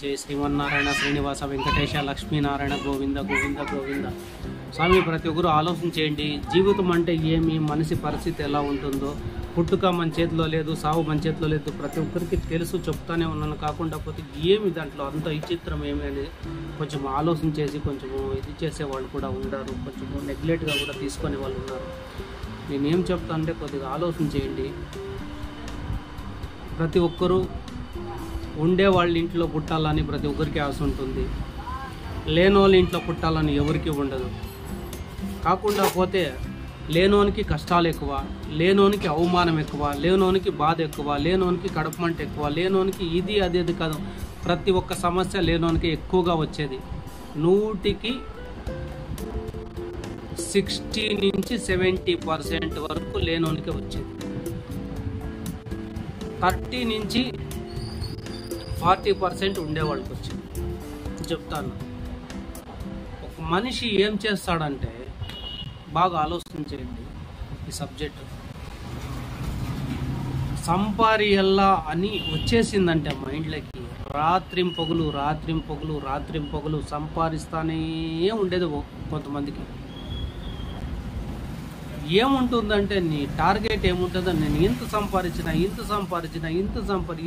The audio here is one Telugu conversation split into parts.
జయ శ్రీమన్నారాయణ శ్రీనివాస వెంకటేశ లక్ష్మీనారాయణ గోవింద గోవింద గోవింద. స్వామి, ప్రతి ఒక్కరు ఆలోచన చేయండి. జీవితం అంటే ఏమి, మనిషి పరిస్థితి ఎలా ఉంటుందో. పుట్టుక మన చేతిలో లేదు, సావు మన చేతిలో లేదు. ప్రతి ఒక్కరికి తెలుసు, చెప్తానే ఉన్నాను. కాకుండా పోతే ఏమి దాంట్లో అంత విచిత్రం ఏమి అనేది కొంచెం ఆలోచన చేసి కొంచెము ఇది చేసేవాళ్ళు కూడా ఉన్నారు, కొంచెము నెగ్లెక్ట్గా కూడా తీసుకునే వాళ్ళు ఉన్నారు. నేనేం చెప్తా అంటే కొద్దిగా ఆలోచన చేయండి. ప్రతి ఒక్కరూ ఉండే వాళ్ళ ఇంట్లో పుట్టాలని ప్రతి ఒక్కరికి ఆశ ఉంటుంది. లేని వాళ్ళ ఇంట్లో పుట్టాలని ఎవరికి ఉండదు. కాకుండా పోతే లేనోనికి కష్టాలు ఎక్కువ, లేనోనికి అవమానం ఎక్కువ, లేనోనికి బాధ ఎక్కువ, లేనోనికి కడుపుమంట ఎక్కువ, లేనోనికి ఇది అది కాదు, ప్రతి ఒక్క సమస్య లేనోనికి ఎక్కువగా వచ్చేది. 100కి 60 నుంచి 70% వరకు లేనోనికి వచ్చేది. 30 నుంచి 40% ఉండేవాళ్ళకి వచ్చింది. చెప్తాను, ఒక మనిషి ఏం చేస్తాడంటే బాగా ఆలోచన చేయండి. ఈ సబ్జెక్టు సంపారియల్లా అని వచ్చేసిందంటే మైండ్లోకి రాత్రింపొగులు సంపాదిస్తానే ఉండేది కొంతమందికి. ఏముంటుందంటే నీ టార్గెట్ ఏముంటుందో, నేను ఇంత సంపాదించిన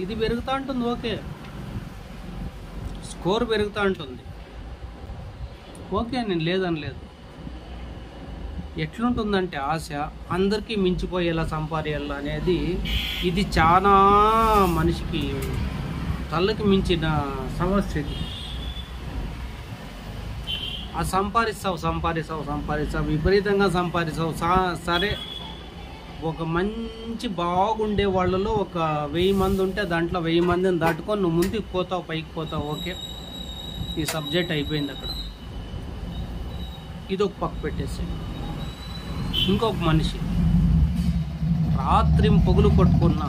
ఇది పెరుగుతూ ఉంటుంది. ఓకే, స్కోర్ పెరుగుతూ ఉంటుంది. ఓకే, నేను లేదని లేదు. ఎట్లుంటుందంటే ఆశ అందరికీ మించిపోయేలా సంపాదించాలా అనేది, ఇది చాలా మనిషికి తలకి మించిన సమస్య ఇది. ఆ సంపాదిస్తావు విపరీతంగా సంపాదిస్తావు. సరే, ఒక మంచి బాగుండే వాళ్ళలో ఒక 1000 మంది ఉంటే దాంట్లో 1000 మందిని దాటుకొని నువ్వు ముందుకు పోతావు, పైకి పోతావు. ఓకే, ఈ సబ్జెక్ట్ అయిపోయింది అక్కడ. ఇది ఒక పక్క పెట్టేసి, ఇంకొక మనిషి రాత్రింపొగులు కొట్టుకున్నా,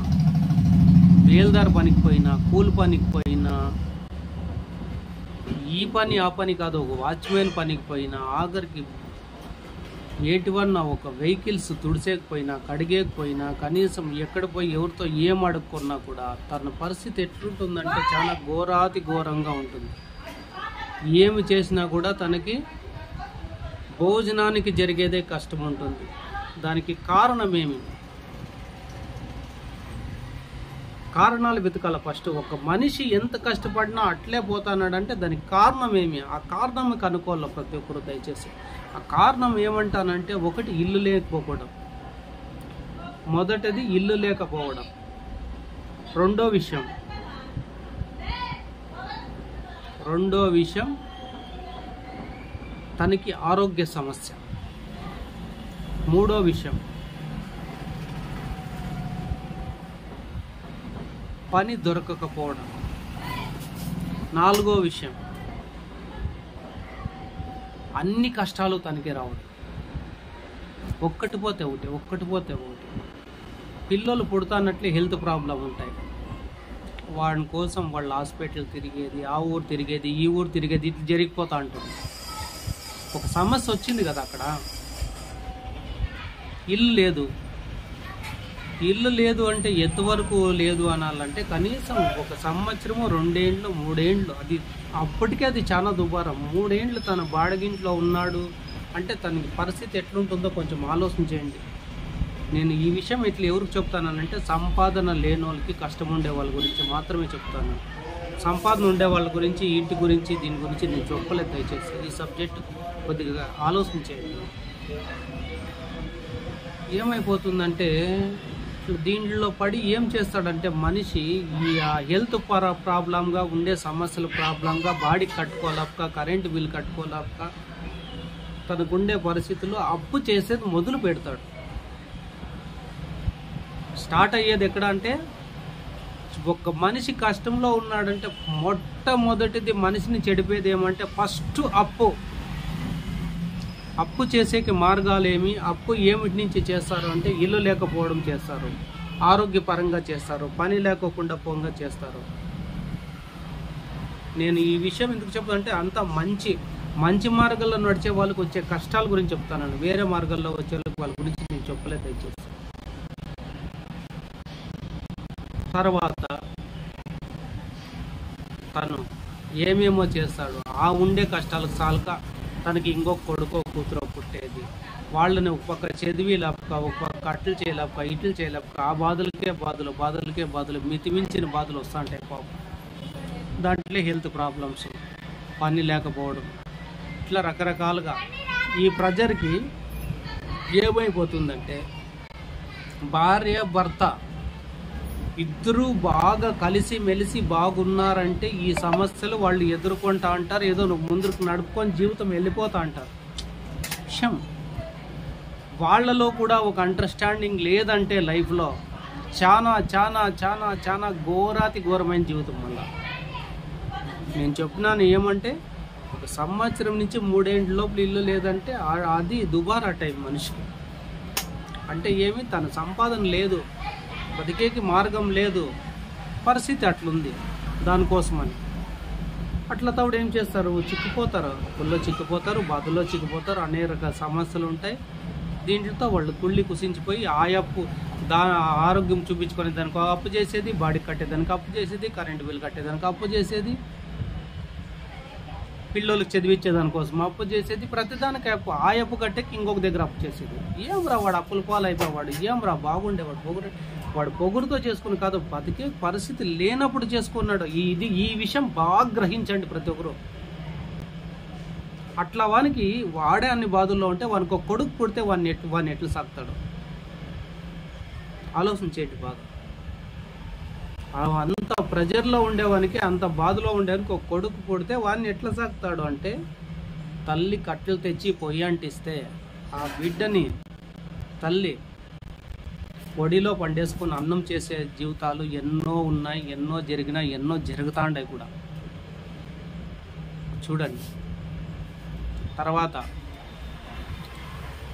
బేల్దార్ పనికి పోయినా, కూలి పనికి పోయినా, ఈ పని ఆ పని కాదు, ఒక వాచ్మెన్ పనికి పోయినా, ఆఖరికి ఏటివన్నా ఒక వెహికల్స్ తుడిసేకపోయినా, కడిగేకపోయినా, కనీసం ఎక్కడ పోయి ఎవరితో ఏం అడుక్కున్నా కూడా తన పరిస్థితి ఎట్లుంటుందంటే చాలా ఘోరాతి ఘోరంగా ఉంటుంది. ఏమి చేసినా కూడా తనకి భోజనానికి జరిగేదే కష్టం ఉంటుంది. దానికి కారణమేమి? కారణాలు వెతకాల ఫస్ట్. ఒక మనిషి ఎంత కష్టపడినా అట్లే పోతానంటే దానికి కారణం ఏమి? ఆ కారణం కనుక్కోవాలి ప్రతి ఒక్కరు దయచేసి. ఆ కారణం ఏమంటానంటే, ఒకటి ఇల్లు లేకపోవడం, మొదటిది ఇల్లు లేకపోవడం. రెండో విషయం తనకి ఆరోగ్య సమస్య. మూడో విషయం పని దొరకకపోవడం. నాలుగో విషయం అన్ని కష్టాలు తనకే రావడం. ఒక్కటి పోతే ఒకటి. పిల్లలు పుడతానట్లే హెల్త్ ప్రాబ్లం ఉంటాయి. వాడి కోసం వాళ్ళ హాస్పిటల్ తిరిగేది, ఆ ఊరు తిరిగేది, ఈ ఊరు తిరిగేది, ఇట్లా జరిగిపోతూ ఉంటుంది. ఒక సమస్య వచ్చింది కదా అక్కడ. ఇల్లు లేదు అంటే ఎంతవరకు లేదు అనాలంటే కనీసం 1 సంవత్సరము, 2 ఏళ్ళు, 3 ఏళ్ళు, అది అప్పటికే అది చాలా దుబారం. 3 ఏళ్ళు తన బాడగింట్లో ఉన్నాడు అంటే తనకి పరిస్థితి ఎట్లుంటుందో కొంచెం ఆలోచన చేయండి. నేను ఈ విషయం ఇట్లా ఎవరికి చెప్తానంటే, సంపాదన లేని వాళ్ళకి, కష్టం ఉండే వాళ్ళ గురించి మాత్రమే చెప్తాను. సంపాదన ఉండే వాళ్ళ గురించి, ఇంటి గురించి, దీని గురించి నేను చెప్పలేదు. దయచేసి ఈ సబ్జెక్ట్ కొద్దిగా ఆలోచన చేయండి. ఏమైపోతుందంటే దీంట్లో పడి ఏం చేస్తాడంటే మనిషి ఈ హెల్త్ ప్రాబ్లంగా, ఉండే సమస్యల ప్రాబ్లంగా, బాడీ కట్టుకోలేక, కరెంటు బిల్ కట్టుకోలేక, తనకుండే పరిస్థితుల్లో అప్పు చేసేది మొదలు పెడతాడు. స్టార్ట్ అయ్యేది ఎక్కడ అంటే, ఒక మనిషి కష్టంలో ఉన్నాడంటే మొట్టమొదటిది మనిషిని చెడిపేది ఏమంటే ఫస్ట్ అప్పు చేసేకి మార్గాలు ఏమి? అప్పు ఏమిటి నుంచి చేస్తారు అంటే, ఇల్లు లేకపోవడం చేస్తారు, ఆరోగ్యపరంగా చేస్తారు, పని లేకోకుండా పోంగా చేస్తారు. నేను ఈ విషయం ఎందుకు చెప్తానంటే, అంత మంచి మార్గాల్లో నడిచే వాళ్ళకి వచ్చే కష్టాల గురించి చెప్తాను. వేరే మార్గాల్లో వచ్చే వాళ్ళ గురించి నేను చెప్పలేదు దయచేసి. తర్వాత తను ఏమేమో చేస్తాడు. ఆ ఉండే కష్టాలకు చాలక తనకి ఇంకొక కొడుకో కూతురో పుట్టేది, వాళ్ళని ఒక పక్క చదివి లేపక, ఒక పక్క అట్లు చేయలేక, ఇట్లు చేయలేక, ఆ బాధలకే బాధలు మితిమించిన బాధలు వస్తూ ఉంటాయి పాపం. దాంట్లో హెల్త్ ప్రాబ్లమ్స్, పని లేకపోవడం, ఇట్లా రకరకాలుగా ఈ ప్రజలకి ఏమైపోతుందంటే, భార్య భర్త ఇద్దరూ బాగా కలిసి మెలిసి బాగున్నారంటే ఈ సమస్యలు వాళ్ళు ఎదుర్కొంటా అంటారు. ఏదో ముందుకు నడుపుకొని జీవితం వెళ్ళిపోతా అంటారు. విషయం వాళ్ళలో కూడా ఒక అండర్స్టాండింగ్ లేదంటే లైఫ్లో చాలా చాలా చాలా చాలా ఘోరాతి ఘోరమైన జీవితం. మళ్ళా నేను చెప్తున్నాను ఏమంటే, 1 సంవత్సరం నుంచి 3 ఏళ్ళ లోపల ఇల్లు లేదంటే అది దుబారా టైం మనిషికి. అంటే ఏమి, తన సంపాదన లేదు, బతికేకి మార్గం లేదు, పరిస్థితి అట్లుంది. దానికోసమని అట్లా తప్పుడు ఏం చేస్తారు, చిక్కిపోతారు, అప్పుల్లో చిక్కిపోతారు, బాధల్లో చిక్కిపోతారు, అనేక రకాల సమస్యలు ఉంటాయి. దీంట్లో వాళ్ళు కుళ్ళి కుసించిపోయి అప్పు ఆరోగ్యం చూపించుకొని దానికి అప్పు చేసేది, బాడీకి కట్టేదానికి అప్పు చేసేది, కరెంటు బిల్ కట్టేదానికి అప్పు చేసేది, పిల్లలకు చదివించేదానికోసం అప్పు చేసేది, ప్రతిదానికి అప్పు. అప్పు కట్టేకి ఇంకొక దగ్గర అప్పు చేసేది. ఏం రా వాడు అప్పుల పాలు అయిపోవాడు, ఏం రా బాగుండేవాడు, వాడు పొగురుతో చేసుకుని కాదు, బతికే పరిస్థితి లేనప్పుడు చేసుకున్నాడు. ఈ విషయం బాగా గ్రహించండి ప్రతి ఒక్కరు. అట్లా వానికి వాడే అన్ని బాధల్లో ఉంటే వానికి ఒక కొడుకు పుడితే వాడిని ఎట్లు సాగుతాడు ఆలోచించేటి బాధ. అంత ప్రెజర్లో ఉండేవానికి, అంత బాధలో ఉండేవానికి ఒక కొడుకు పుడితే వాడిని ఎట్లా సాగుతాడు అంటే, తల్లి కట్టెలు తెచ్చి పొయ్యి అంటిస్తే ఆ బిడ్డని తల్లి పొడిలో పండేసుకుని అన్నం చేసే జీవితాలు ఎన్నో ఉన్నాయి, ఎన్నో జరిగినాయి, ఎన్నో జరుగుతాండాయి కూడా. చూడండి. తర్వాత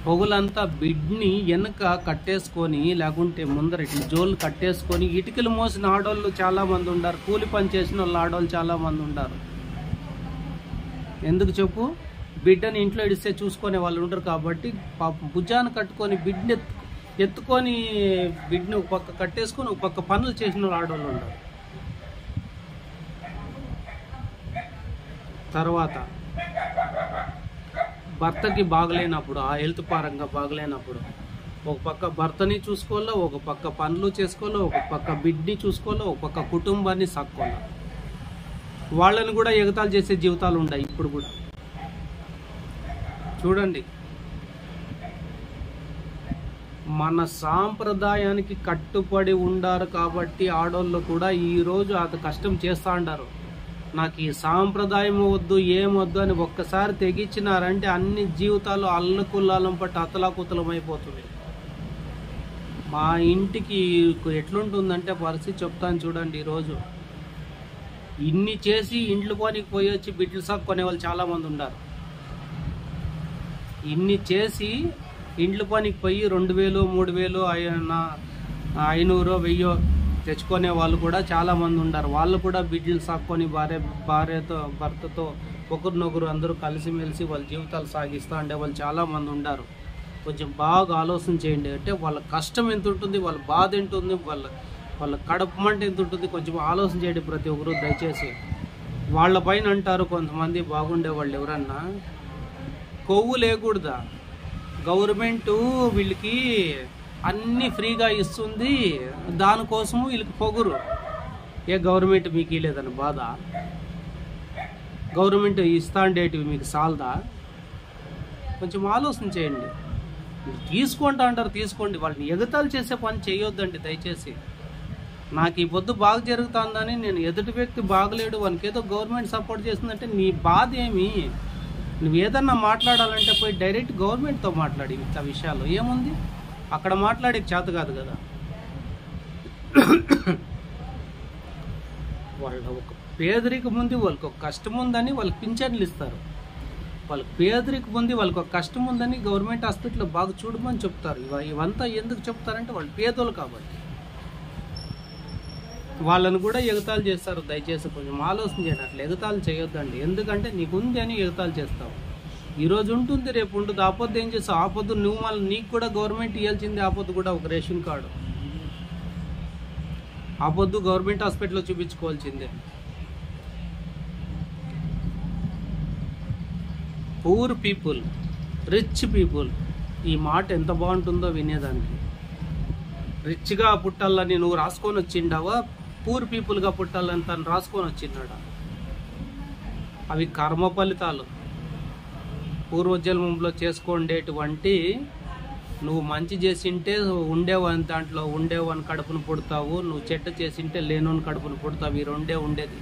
పొగులంతా బిడ్ని వెనక కట్టేసుకొని, లేకుంటే ముందర ఇట్లా జోళ్ళు కట్టేసుకొని ఇటుకలు మోసిన ఆడవాళ్ళు చాలామంది ఉన్నారు, కూలి పని చేసిన వాళ్ళు ఆడవాళ్ళు చాలామంది ఉన్నారు. ఎందుకు చెప్పు, బిడ్డని ఇంట్లో ఇడిస్తే చూసుకునే వాళ్ళు ఉండరు కాబట్టి పాపం భుజాన్ని కట్టుకొని బిడ్డని ఎత్తుకొని బిడ్డని ఒక పక్క కట్టేసుకొని ఒక పక్క పనులు చేసిన వాళ్ళు ఆడవాళ్ళు ఉన్నారు. తర్వాత భర్తకి బాగలేనప్పుడు, ఆ హెల్త్ పరంగా బాగలేనప్పుడు ఒక పక్క భర్తని చూసుకోవాలో, ఒక పక్క పనులు చేసుకోవాలో, ఒక పక్క బిడ్డని చూసుకోవాలో, ఒక పక్క కుటుంబాన్ని సాక్కోవాలో. వాళ్ళని కూడా ఎగతాలు చేసే జీవితాలు ఉన్నాయి ఇప్పుడు కూడా. చూడండి, మన సాంప్రదాయానికి కట్టుబడి ఉండారు కాబట్టి ఆడోళ్ళు కూడా ఈరోజు అంత కష్టం చేస్తూ ఉంటారు. నాకు ఈ సాంప్రదాయం వద్దు, ఏమొద్దు అని ఒక్కసారి తెగించినారంటే అన్ని జీవితాలు అల్లకుల్లాలం పట్టి అతలాకుతలం అయిపోతుంది. మా ఇంటికి ఎట్లుంటుందంటే పరిస్థితి చెప్తాను చూడండి. ఈరోజు ఇన్ని చేసి ఇండ్లు పనికి పోయి వచ్చి బిడ్డలు సాక్కునే వాళ్ళు చాలామంది ఉన్నారు. ఇన్ని చేసి ఇండ్ల పనికి పోయి 2000, 3000, 500, 1000 తెచ్చుకునే వాళ్ళు కూడా చాలామంది ఉన్నారు. వాళ్ళు కూడా బిడ్డలు సాక్కొని భర్తతో ఒకరినొకరు అందరూ కలిసిమెలిసి వాళ్ళ జీవితాలు సాగిస్తూ ఉండే వాళ్ళు చాలామంది ఉన్నారు. కొంచెం బాగా ఆలోచన చేయండి. అంటే వాళ్ళ కష్టం ఎంత ఉంటుంది, వాళ్ళ బాధ ఎంత ఉంటుంది, వాళ్ళ కడుపు మంట ఎంత ఉంటుంది, కొంచెం ఆలోచన చేయండి ప్రతి ఒక్కరు దయచేసి. వాళ్ళ పైన అంటారు కొంతమంది బాగుండే వాళ్ళు ఎవరన్నా, కొవ్వు లేకూడదా, గవర్నమెంటు వీళ్ళకి అన్నీ ఫ్రీగా ఇస్తుంది, దానికోసము వీళ్ళకి పొగురు. ఏ గవర్నమెంట్ మీకు ఇలేదని బాధ, గవర్నమెంట్ ఇస్తా ఉండేటివి మీకు సాలదా? కొంచెం ఆలోచన చేయండి. తీసుకుంటా అంటారు, తీసుకోండి. వాళ్ళని ఎగతాలు చేసే పని చేయొద్దండి దయచేసి. నాకు ఈ పొద్దు బాగా జరుగుతుందని నేను ఎదుటి వ్యక్తి బాగలేడు, వానికి ఏదో గవర్నమెంట్ సపోర్ట్ చేస్తుందంటే నీ బాధ ఏమి? నువ్వు ఏదన్నా మాట్లాడాలంటే పోయి డైరెక్ట్ గవర్నమెంట్తో మాట్లాడి ఇంత విషయాలు ఏముంది, అక్కడ మాట్లాడే చేత కాదు కదా. వాళ్ళ ఒక పేదరికం ఉంది, వాళ్ళకి ఒక కష్టం ఉందని వాళ్ళకి పింఛన్లు ఇస్తారు. వాళ్ళకి పేదరికం ఉంది, వాళ్ళకి ఒక కష్టం ఉందని గవర్నమెంట్ హాస్పిటల్లో బాగా చూడమని చెప్తారు. ఇవంతా ఎందుకు చెప్తారంటే వాళ్ళు పేదోళ్ళు కాబట్టి. వాళ్ళని కూడా ఎగతాలు చేస్తారు. దయచేసి కొంచెం ఆలోచన చేయండి. అట్లా ఎగతాలు చేయొద్దండి. ఎందుకంటే నీకు ఉంది అని ఎగతాలు చేస్తావు. ఈరోజు ఉంటుంది, రేపు ఉంటుంది. ఆపొద్దు ఏం చేస్తావు? ఆపొద్దు నువ్వు మళ్ళీ నీకు కూడా గవర్నమెంట్ ఇవ్వాల్సింది. ఆపొద్దు కూడా ఒక రేషన్ కార్డు, ఆపొద్దు గవర్నమెంట్ హాస్పిటల్లో చూపించుకోవాల్సిందే. Poor people, rich people. ఈ మాట ఎంత బాగుంటుందో వినేదానికి. రిచ్గా పుట్టాలని నువ్వు రాసుకొని వచ్చిండావా, పూర్ పీపుల్గా పుట్టాలని తను రాసుకొని వచ్చిన్నాడా? అవి కర్మ ఫలితాలు. పూర్వజన్మంలో చేసుకోండేటువంటి నువ్వు మంచి చేసింటే ఉండేవాని దాంట్లో ఉండేవాని కడుపును పుడతావు, నువ్వు చెడ్డ చేసింటే లేనోని కడుపును పుడతావు. ఈ రెండే ఉండేది.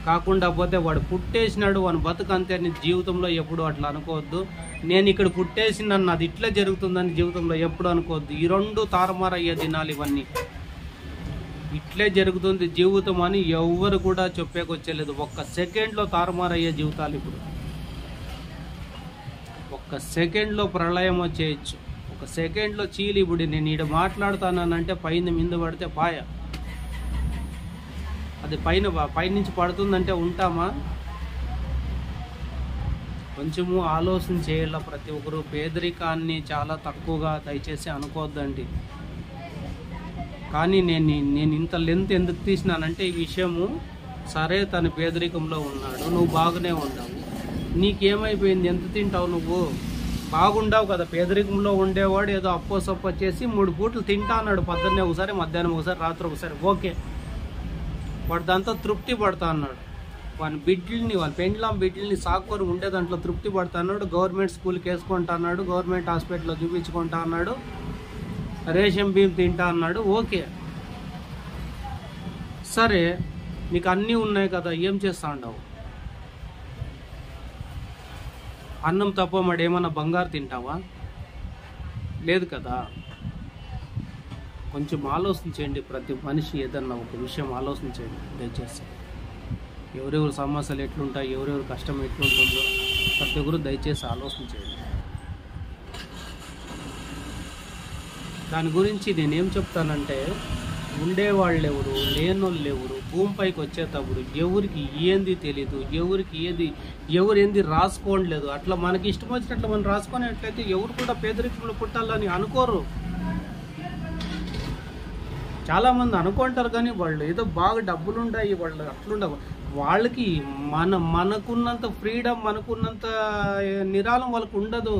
కాకుండా పోతే వాడు పుట్టేసినాడు, వాని బతుకు అంతే అని జీవితంలో ఎప్పుడు అట్లా అనుకోవద్దు. నేను ఇక్కడ పుట్టేసినాను, అది ఇట్లా జరుగుతుందని జీవితంలో ఎప్పుడు అనుకోవద్దు. ఈ రెండు తారుమారయ్యే దినాలు ఇవన్నీ. ఇట్లే జరుగుతుంది జీవితం అని ఎవ్వరు కూడా చెప్పేకొచ్చేలేదు. ఒక్క సెకండ్లో తారుమారయ్యే జీవితాలు ఇప్పుడు. ఒక్క సెకండ్లో ప్రళయం వచ్చేయచ్చు. ఒక సెకండ్లో చీలి. ఇప్పుడు నేను ఈడ మాట్లాడుతానంటే పైన మీద పడితే పాయ, అది పైనుంచి పడుతుందంటే ఉంటామా? కొంచెము ఆలోచన చేయాల ప్రతి ఒక్కరు. పేదరికాన్ని చాలా తక్కువగా దయచేసి అనుకోవద్దండి. కానీ నేను ఇంత లెంత్ ఎందుకు తీసినానంటే ఈ విషయము, సరే తను పేదరికంలో ఉన్నాడు, నువ్వు బాగానే ఉన్నావు, నీకేమైపోయింది? ఎంత తింటావు నువ్వు? బాగుండావు కదా. పేదరికంలో ఉండేవాడు ఏదో అప్పో సప్పో చేసి 3 పూటలు తింటా అన్నాడు. పొద్దున్నే ఒకసారి, మధ్యాహ్నం ఒకసారి, రాత్రి ఒకసారి. ఓకే, వాడు దాంతో తృప్తి పడతా అన్నాడు. వాని బిడ్డల్ని, వాళ్ళ పెండ్లాం బిడ్డల్ని సాకుకొని ఉండే దాంట్లో తృప్తి పడతా అన్నాడు. గవర్నమెంట్ స్కూల్కి వేసుకుంటా అన్నాడు, గవర్నమెంట్ హాస్పిటల్లో చూపించుకుంటా అన్నాడు, రేషన్ బియ్యం తింటా అన్నాడు. ఓకే, సరే, నీకు అన్నీ ఉన్నాయి కదా, ఏం చేస్తా ఉండవు? అన్నం తప్ప మరి ఏమన్నా బంగారు తింటావా? లేదు కదా. కొంచెం ఆలోచించండి. ప్రతి మనిషి ఏదన్నా ఒక విషయం ఆలోచించండి దయచేసి. ఎవరెవరి సమస్యలు ఎట్లుంటాయి, ఎవరెవరి కష్టం ఎట్లుంటుందో ప్రతి ఒక్కరు దయచేసి ఆలోచించండి. దాని గురించి నేనేం చెప్తానంటే, ఉండేవాళ్ళు ఎవరు, లేనోళ్ళు ఎవరు, భూమిపైకి వచ్చేటప్పుడు ఎవరికి ఏంది తెలీదు, ఎవరు ఏంది రాసుకోవట్లేదు. అట్లా మనకి ఇష్టం వచ్చినట్లు మనం రాసుకునేట్లయితే ఎవరు కూడా పేదరికంలో పుట్టాలని అనుకోరు. చాలామంది అనుకుంటారు కానీ వాళ్ళు ఏదో బాగా డబ్బులు ఉంటాయి, వాళ్ళు అట్లుండవు. వాళ్ళకి మనకున్నంత ఫ్రీడమ్, మనకున్నంత నిరాళం వాళ్ళకు ఉండదు.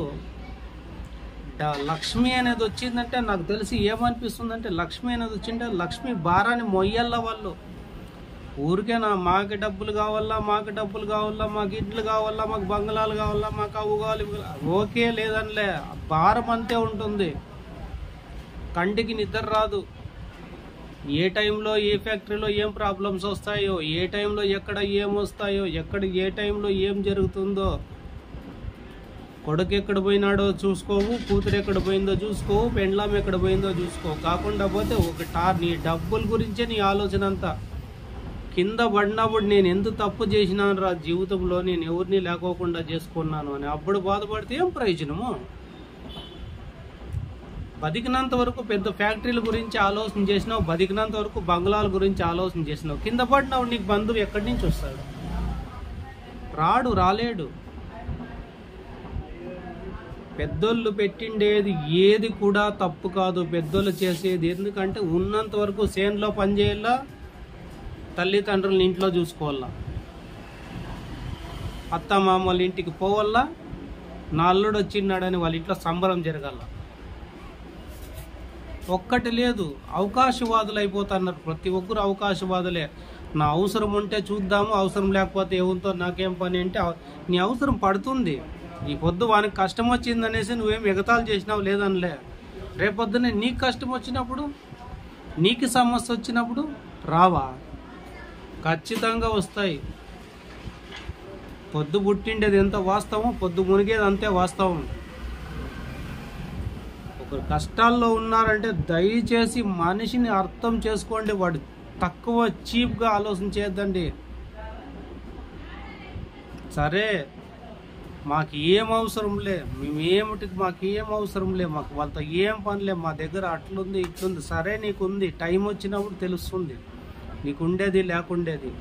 లక్ష్మి అనేది వచ్చిందంటే నాకు తెలిసి ఏమనిపిస్తుందంటే, లక్ష్మి అనేది వచ్చింటే లక్ష్మి భారాన్ని మొయ్యాల వాళ్ళు. ఊరికేనా మాకు డబ్బులు కావాలా, మాకు ఇండ్లు కావాలా, మాకు బంగ్లాలు కావాలా, మాకు అవు కావాలి, ఓకే లేదనిలే. భారం అంతే ఉంటుంది. కంటికి నిద్ర రాదు. ఏ టైంలో ఏ ఫ్యాక్టరీలో ఏం ప్రాబ్లమ్స్ వస్తాయో, ఏ టైంలో ఎక్కడ ఏం వస్తాయో, ఏ టైంలో ఏం జరుగుతుందో. కొడుకు ఎక్కడ పోయినాడో చూసుకోవు, కూతురు ఎక్కడ పోయిందో చూసుకోవు, పెండ్లాం ఎక్కడ పోయిందో చూసుకోవు. కాకుండా పోతే నీ డబ్బుల గురించే నీ ఆలోచన అంతా. కింద పడినప్పుడు నేను ఎంత తప్పు చేసినాను రా జీవితంలో, నేను ఎవరిని లేకోకుండా చేసుకున్నాను అని అప్పుడు బాధపడితే ఏం ప్రయోజనము? బతికినంత వరకు పెద్ద ఫ్యాక్టరీల గురించి ఆలోచన చేసినావు, బతికినంత వరకు బంగ్లాల గురించి ఆలోచన చేసినావు. కింద పడినావు, నీకు బంధువు ఎక్కడి నుంచి వస్తాడు? రాలేడు. పెద్దోళ్ళు పెట్టిండేది ఏది కూడా తప్పు కాదు, పెద్దోళ్ళు చేసేది. ఎందుకంటే ఉన్నంత వరకు చేనులో పని చేయాలా, తల్లిదండ్రులని ఇంట్లో చూసుకోవాలా, అత్త మామూలు ఇంటికి పోవాలా, నా అల్లుడు వచ్చిన్నాడని వాళ్ళ ఇంట్లో సంబరం జరగాల. ఒక్కటి లేదు, అవకాశవాదులు అయిపోతున్నారు. ప్రతి ఒక్కరు అవకాశవాదులే. నా అవసరం ఉంటే చూద్దాము, అవసరం లేకపోతే ఎవరితో నాకేం పని అంటే, నీ అవసరం పడుతుంది. ఈ పొద్దు వానికి కష్టం వచ్చిందనేసి నువ్వేం ఎగతాలు చేసినావు లేదనిలే. రేపొద్దునే నీకు కష్టం వచ్చినప్పుడు, నీకు సమస్య వచ్చినప్పుడు రావా? ఖచ్చితంగా వస్తాయి. పొద్దు పుట్టిండేది ఎంత వాస్తవం, పొద్దు మునిగేది అంతే వాస్తవం. ఒకరు కష్టాల్లో ఉన్నారంటే దయచేసి మనిషిని అర్థం చేసుకోండి. వాడు తక్కువ చీప్గా ఆలోచన చేయొద్దండి. సరే, మాకు ఏం అవసరం లే, మాకు ఏం అవసరం లే, మాకు వాళ్ళతో ఏం పనిలే, మా దగ్గర అట్లుంది ఇట్లుంది. సరే, నీకుంది, టైం వచ్చినప్పుడు తెలుస్తుంది నీకు ఉండేది లేకుండేది.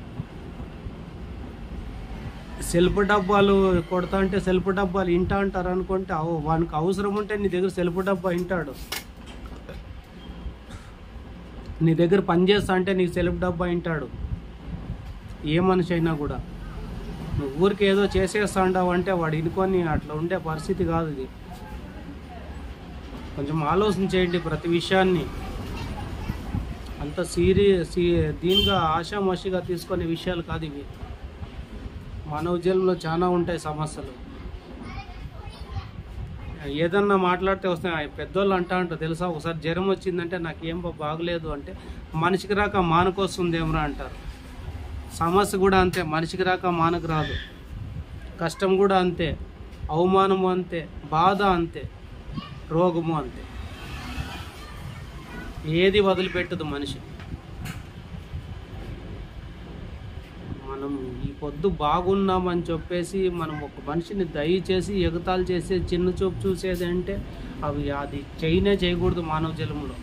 సెల్ఫ్ డబ్బాలు కొడతా అంటే సెల్ఫ్ డబ్బాలు ఇంటా అంటారు అనుకుంటే, వానికి అవసరం ఉంటే నీ దగ్గర సెల్ఫ్ డబ్బా ఇంటాడు. నీ దగ్గర పని చేస్తా అంటే నీకు సెల్ఫ్ డబ్బా ఇంటాడు. ఏ మనిషి అయినా కూడా నువ్వు ఊరికి ఏదో చేసేస్తాండావు అంటే వాడు ఇనుకొని అట్లా ఉండే పరిస్థితి కాదు ఇది. కొంచెం ఆలోచన చేయండి ప్రతి విషయాన్ని. అంత దీనిగా ఆషామాషిగా తీసుకునే విషయాలు కాదు ఇవి. మానవ జీవనంలో చాలా ఉంటాయి సమస్యలు. ఏదన్నా మాట్లాడితే వస్తాయి. పెద్దోళ్ళు అంటారు తెలుసా, ఒకసారి జ్వరం వచ్చిందంటే నాకు ఏం బాగలేదు అంటే మనిషికి రాక మానకు వస్తుందేమరా అంటారు. సమస్య కూడా అంతే, మనిషికి రాక మానకు రాదు. కష్టం కూడా అంతే, అవమానము అంతే, బాధ అంతే, రోగము అంతే. ఏది వదిలిపెట్టదు మనిషి. మనం ఈ పొద్దు బాగున్నామని చెప్పేసి మనం ఒక మనిషిని దయచేసి ఎగతాలు చేసే చిన్న చూపు చూసేది అంటే అది చేయకూడదు మానవ జన్మలో.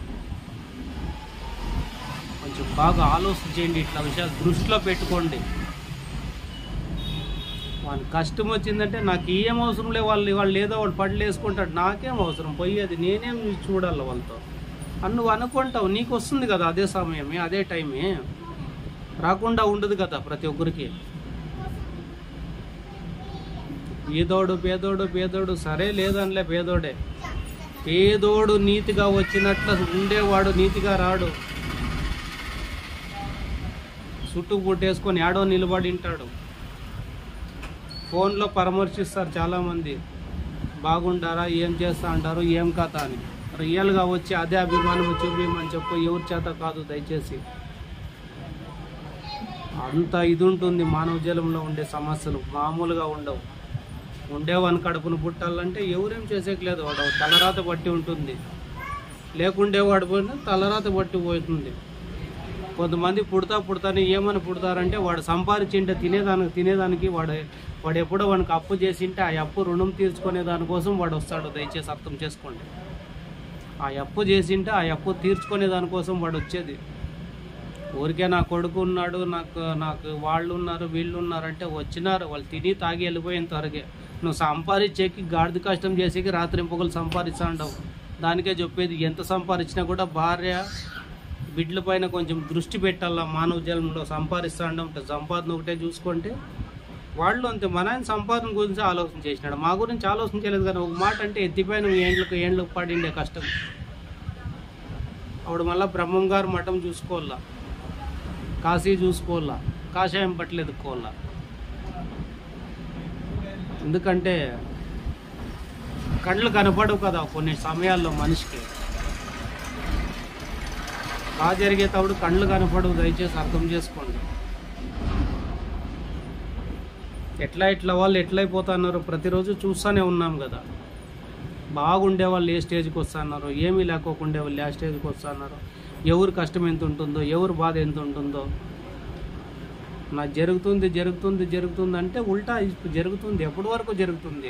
కొంచెం బాగా ఆలోచన చేయండి, ఇట్లా విషయాలు దృష్టిలో పెట్టుకోండి. వాళ్ళకి కష్టం వచ్చిందంటే నాకు ఏం అవసరం లేదు, వాళ్ళు ఏదో వాళ్ళు పళ్ళు వేసుకుంటాడు, నాకేం అవసరం పోయేది, నేనేం చూడాలి వాళ్ళతో అని నువ్వు అనుకుంటావు. నీకు వస్తుంది కదా అదే సమయమే, అదే టైమే, రాకుండా ఉండదు కదా ప్రతి ఒక్కరికి. పేదోడు సరే లేదనిలే, పేదోడు నీతిగా వచ్చినట్లు ఉండేవాడు నీతిగా రాడు. చుట్టూ పుట్టేసుకొని ఆడో నిలబడి ఉంటాడు. ఫోన్లో పరామర్శిస్తారు చాలామంది, బాగుండారా, ఏం చేస్తా అంటారు, ఏం కథ అని. రియల్గా వచ్చి అదే అభిమానం చూపించమని చెప్పు, ఎవరి చేత కాదు దయచేసి. అంత ఇది ఉంటుంది మానవ జలంలో ఉండే సమస్యలు, మామూలుగా ఉండవు. ఉండేవాని కడుపును పుట్టాలంటే ఎవరేం చేసేయలేదు, వాడు తలరాత బట్టి ఉంటుంది. లేకుండేవాడు పోయినా తలరాత బట్టి పోతుంది. కొంతమంది పుడతానే ఏమని పుడతారంటే వాడు సంపాదించింటే తినేదానికి వాడు ఎప్పుడో వానికి అప్పు చేసింటే ఆ అప్పు రుణం తీర్చుకునే దానికోసం వాడు వస్తాడు. దయచేసి అర్థం చేసుకోండి. ఆ అప్పు చేసింటే ఆ అప్పు తీర్చుకునే దానికోసం వాడు వచ్చేది. ఊరికే నా కొడుకు ఉన్నాడు, నాకు వాళ్ళు ఉన్నారు, వీళ్ళు ఉన్నారంటే వచ్చినారు. వాళ్ళు తిని తాగి వెళ్ళిపోయేంత వరకే. నువ్వు సంపాదించేకి గాడిద కష్టం చేసేకి రాత్రింపగలు సంపాదిస్తా ఉంటావు. దానికే చెప్పేది, ఎంత సంపాదించినా కూడా భార్య బిడ్డల పైన కొంచెం దృష్టి పెట్టాలా. మానవ జన్మలో సంపాదిస్తా ఉండడం, సంపాదన ఒకటే చూసుకుంటే వాళ్ళు అంతే. మన ఆయన సంపాదన గురించి ఆలోచన చేసినాడు, మా గురించి ఆలోచన చేయలేదు. కానీ ఒక మాట అంటే ఎత్తిపైన ఏండ్లకు పడిండే కష్టం. అప్పుడు మళ్ళీ బ్రహ్మం గారు మఠం చూసుకోవాలా, కాశీ చూసుకోవాలా, కాషాయం బట్టలు ఎదుక్కోవాలా. ఎందుకంటే కళ్ళు కనపడవు కదా కొన్ని సమయాల్లో మనిషికి. బాగా జరిగేటప్పుడు కళ్ళు కనపడవు, దయచేసి అర్థం చేసుకోండి. ఎట్లా వాళ్ళు ఎట్లయిపోతున్నారు ప్రతిరోజు చూస్తూనే ఉన్నాం కదా. బాగుండే వాళ్ళు ఏ స్టేజ్కి వస్తున్నారు, ఏమీ లేకోకుండే వాళ్ళు ఏ స్టేజ్కి వస్తున్నారు, ఎవరు కష్టం ఎంత ఉంటుందో, ఎవరు బాధ ఎంత ఉంటుందో. నాకు జరుగుతుంది అంటే ఉల్టా జరుగుతుంది. ఎప్పటి వరకు జరుగుతుంది?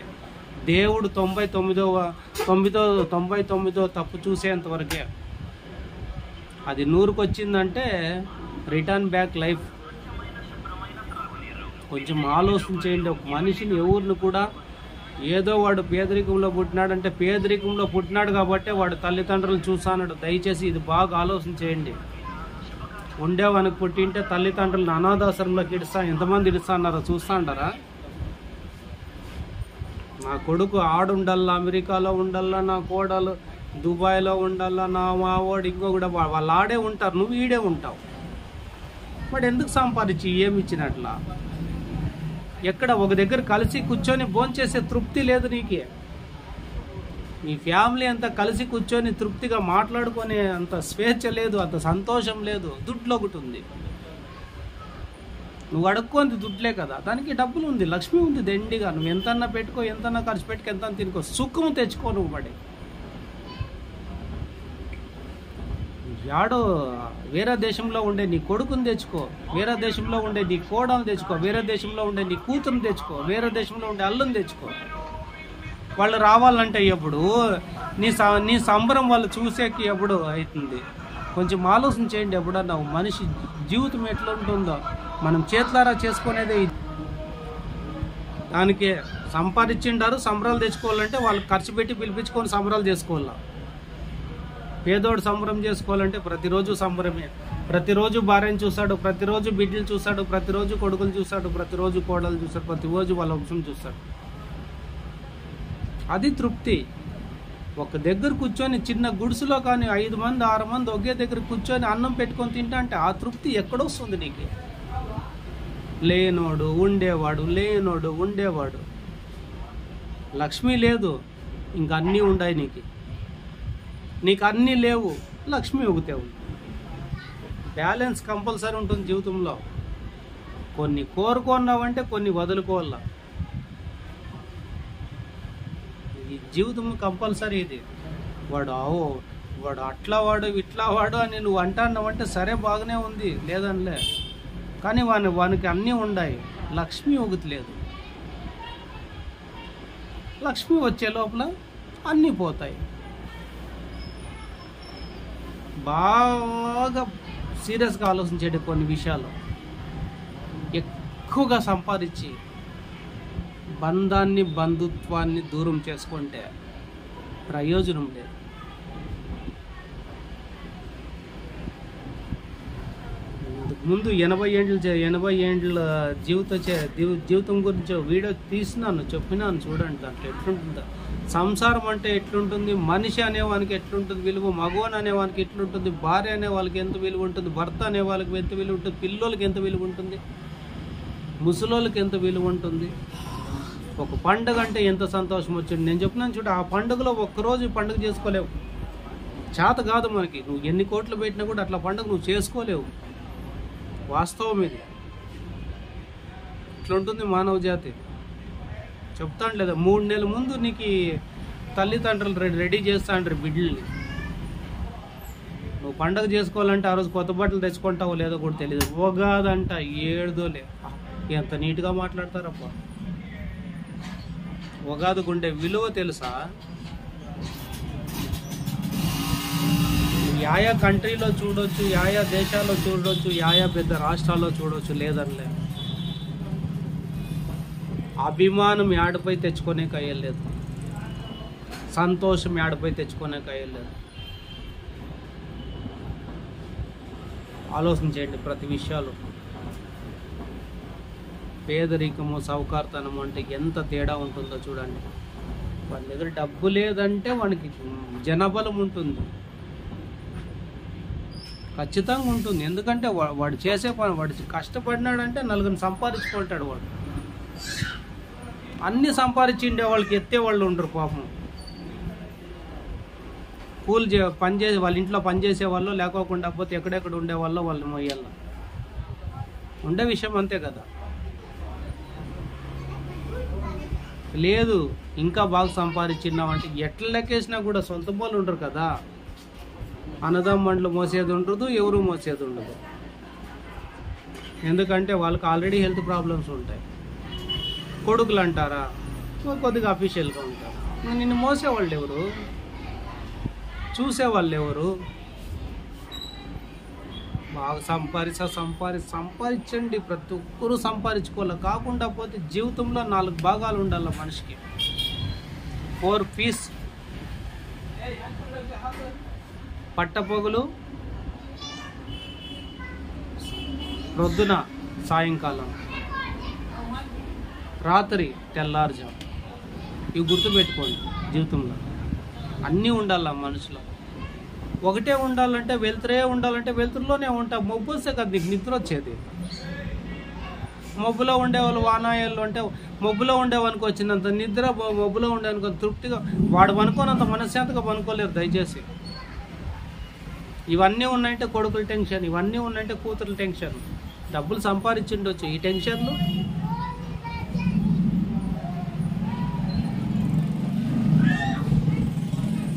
దేవుడు 99వ తప్పు చూసేంత వరకే. అది 100కి వచ్చిందంటే రిటర్న్ బ్యాక్ లైఫ్. కొంచెం ఆలోచన చేయండి. ఒక మనిషిని ఎవరిని కూడా ఏదో వాడు పేదరికంలో పుట్టినాడంటే పేదరికంలో పుట్టినాడు కాబట్టి వాడు తల్లిదండ్రులు చూస్తాడు. దయచేసి ఇది బాగా ఆలోచన చేయండి. ఉండేవానికి పుట్టింటే తల్లిదండ్రులను అనాథాశ్రమంలోకి ఎంతమంది ఇడుస్తున్నారో చూస్తాంటారా? నా కొడుకు ఆడుండల్లా, అమెరికాలో ఉండల్లా, నా కోడలు దుబాయ్లో ఉండల్లా, నా మావాడు ఇంకొకటి, వాళ్ళు ఆడే ఉంటారు, నువ్వు ఈడే ఉంటావు. వాడు ఎందుకు సంపాదించి ఏమి ఇచ్చినట్లా? ఎక్కడ ఒక దగ్గర కలిసి కూర్చొని భోంచేసే తృప్తి లేదు నీకే. మీ ఫ్యామిలీ అంతా కలిసి కూర్చొని తృప్తిగా మాట్లాడుకునే అంత స్వేచ్ఛ లేదు, అంత సంతోషం లేదు. దుడ్లు ఒకటి ఉంది, నువ్వు అడుక్కోంది దుడ్లే కదా. దానికి డబ్బులు ఉంది, లక్ష్మి ఉంది దండిగా. నువ్వు ఎంతన్నా పెట్టుకో, ఎంతన్నా ఖర్చు పెట్టుకో, ఎంత తినుకో, సుఖం తెచ్చుకో. నువ్వు పడి యాడో వేరే దేశంలో ఉండే నీ కొడుకుని తెచ్చుకో, వేరే దేశంలో ఉండే నీ కోడలు తెచ్చుకో, వేరే దేశంలో ఉండే నీ కూతురుని తెచ్చుకో, వేరే దేశంలో ఉండే అల్లుని తెచ్చుకో. వాళ్ళు రావాలంటే ఎప్పుడు నీ సంబరం వాళ్ళు చూసేకి ఎప్పుడు అవుతుంది? కొంచెం ఆలోచన చేయండి. ఎప్పుడన్నా మనిషి జీవితం ఎట్లా ఉంటుందో మనం చేతులారా చేసుకునేదే. దానికే సంపాదించిండారు, సంబరాలు తెచ్చుకోవాలంటే వాళ్ళు ఖర్చు పెట్టి పిలిపించుకొని సంబరాలు చేసుకోవాలా. పేదోడు సంబరం చేసుకోవాలంటే ప్రతిరోజు సంబరమే. ప్రతిరోజు భార్యను చూస్తాడు, ప్రతిరోజు బిడ్డలు చూస్తాడు, ప్రతిరోజు కొడుకులు చూస్తాడు, ప్రతిరోజు కోడలు చూస్తాడు, ప్రతిరోజు వాళ్ళ వంశం చూస్తాడు. అది తృప్తి. ఒక దగ్గర కూర్చొని చిన్న గుడిసెలో కానీ 5 మంది 6 మంది ఒకే దగ్గర కూర్చొని అన్నం పెట్టుకొని తింటా అంటే ఆ తృప్తి ఎక్కడొస్తుంది నీకు? లేనోడు ఉండేవాడు. లక్ష్మి లేదు, ఇంక అన్నీ ఉన్నాయి నీకు అన్నీ లేవు, లక్ష్మి ఒకతే ఉంది. బ్యాలెన్స్ కంపల్సరీ ఉంటుంది జీవితంలో. కొన్ని కోరుకున్నావంటే కొన్ని వదులుకోవాలా. ఈ జీవితం కంపల్సరీ ఇది. వాడు అట్లా వాడు ఇట్లా వాడు అని నువ్వు అంటున్నావంటే సరే బాగానే ఉంది, లేదనిలే. కానీ వానికి అన్నీ ఉన్నాయి, లక్ష్మి ఒకటి లేదు. లక్ష్మి వచ్చే లోపల అన్నీ పోతాయి. బాగా సీరియస్గా ఆలోచించేటి కొన్ని విషయాలు. ఎక్కువగా సంపాదించి బంధుత్వాన్ని దూరం చేసుకుంటే ప్రయోజనం లేదు. ముందు 80 ఏండ్ల జీవితం గురించి వీడియో తీసినాను, చెప్పినాను. చూడండి దాంట్లో ఎట్లుంటుందో. సంసారం అంటే ఎట్లుంటుంది, మనిషి అనేవానికి ఎట్లుంటుంది విలువ, మగవాన్ అనేవానికి ఎట్లుంటుంది, భార్య అనే వాళ్ళకి ఎంత విలువ ఉంటుంది, భర్త అనే వాళ్ళకి ఎంత విలువ ఉంటుంది, పిల్లోళ్ళకి ఎంత విలువ ఉంటుంది, ముసలోళ్ళకి ఎంత విలువ ఉంటుంది. ఒక పండుగ అంటే ఎంత సంతోషం వచ్చింది. నేను చెప్పినాను చూడు, ఆ పండుగలో ఒక్కరోజు పండుగ చేసుకోలేవు, చేత కాదు మనకి. నువ్వు ఎన్ని కోట్లు పెట్టినా కూడా అట్లా పండుగ నువ్వు చేసుకోలేవు. వాస్తవం ఇది. ఇట్లుంటుంది మానవ జాతి. చెప్తాను లేదా, 3 నెలల ముందు నీకు తల్లిదండ్రులు రెడీ చేస్తాండ్రు బిడ్డల్ని. నువ్వు పండగ చేసుకోవాలంటే ఆ రోజు కొత్త బట్టలు తెచ్చుకుంటావో లేదో కూడా తెలియదు. ఉగాదంట ఏడుదోలే, ఎంత నీట్గా మాట్లాడతారబ్బా. ఉగాదికి ఉండే విలువ తెలుసా? యాయా కంట్రీలో చూడొచ్చు, యాయా దేశాల్లో చూడొచ్చు, యాయా పెద్ద రాష్ట్రాల్లో చూడొచ్చు, లేదనిలే. అభిమానం ఏడపై తెచ్చుకునే కయ్యలేదు, సంతోషం ఏడపై తెచ్చుకునే కయ్యలేదు. ఆలోచించండి ప్రతి విషయాలు. పేదరికము సౌకార్తనము అంటే ఎంత తేడా ఉంటుందో చూడండి. వాడి దగ్గర డబ్బు లేదంటే వానికి జనబలం ఉంటుంది, ఖచ్చితంగా ఉంటుంది. ఎందుకంటే వాడు చేసే పని, వాడు కష్టపడినాడంటే నలుగురిని సంపాదించుకుంటాడు. వాడు అన్నీ సంపాదించిండే వాళ్ళకి ఎత్తేవాళ్ళు ఉండరు పాపం. పనిచేసే వాళ్ళ ఇంట్లో పనిచేసే వాళ్ళు, లేకోకుండా పోతే ఎక్కడెక్కడ ఉండేవాళ్ళు వాళ్ళు మొయ్యాల ఉండే విషయం అంతే కదా. లేదు ఇంకా బాగా సంపాదించినామంటే ఎట్లా లెక్కేసినా కూడా సొంత వాళ్ళు ఉండరు కదా. అన్నదమ్ముళ్ళు మోసేది ఉండదు, ఎవరు మోసేది ఉండదు. ఎందుకంటే వాళ్ళకి ఆల్రెడీ హెల్త్ ప్రాబ్లమ్స్ ఉంటాయి. కొడుకులు అంటారా, కొద్దిగా అఫీషియల్గా ఉంటారు. నిన్ను మోసేవాళ్ళు ఎవరు, చూసేవాళ్ళు ఎవరు? బాగా సంపాదించండి. ప్రతి ఒక్కరూ సంపాదించుకోవాలి. కాకుండా పోతే జీవితంలో 4 భాగాలు ఉండాలి మనిషికి. 4 P's. పట్టపొగలు, ప్రొద్దున సాయంకాలం, రాత్రి తెల్లారుజాము. ఇవి గుర్తుపెట్టుకోండి. జీవితంలో అన్నీ ఉండాలి మనుషులో. ఒకటే ఉండాలంటే వెలుతురే ఉండాలంటే వెలుతురులోనే ఉంటా. మబ్బు వస్తే కదా నీకు నిద్ర వచ్చేది. మబ్బులో ఉండేవాళ్ళు వానాయాలు అంటే మబ్బులో ఉండేవానికి వచ్చినంత నిద్ర, మబ్బులో ఉండేవానికి తృప్తిగా వాడు పనుకోనంత మనశ్శాంతిగా పనుకోలేరు దయచేసి. ఇవన్నీ ఉన్నాయంటే కొడుకుల టెన్షన్, ఇవన్నీ ఉన్నాయంటే కూతురుల టెన్షన్. డబ్బులు సంపాదించిండొచ్చు, ఈ టెన్షన్లు.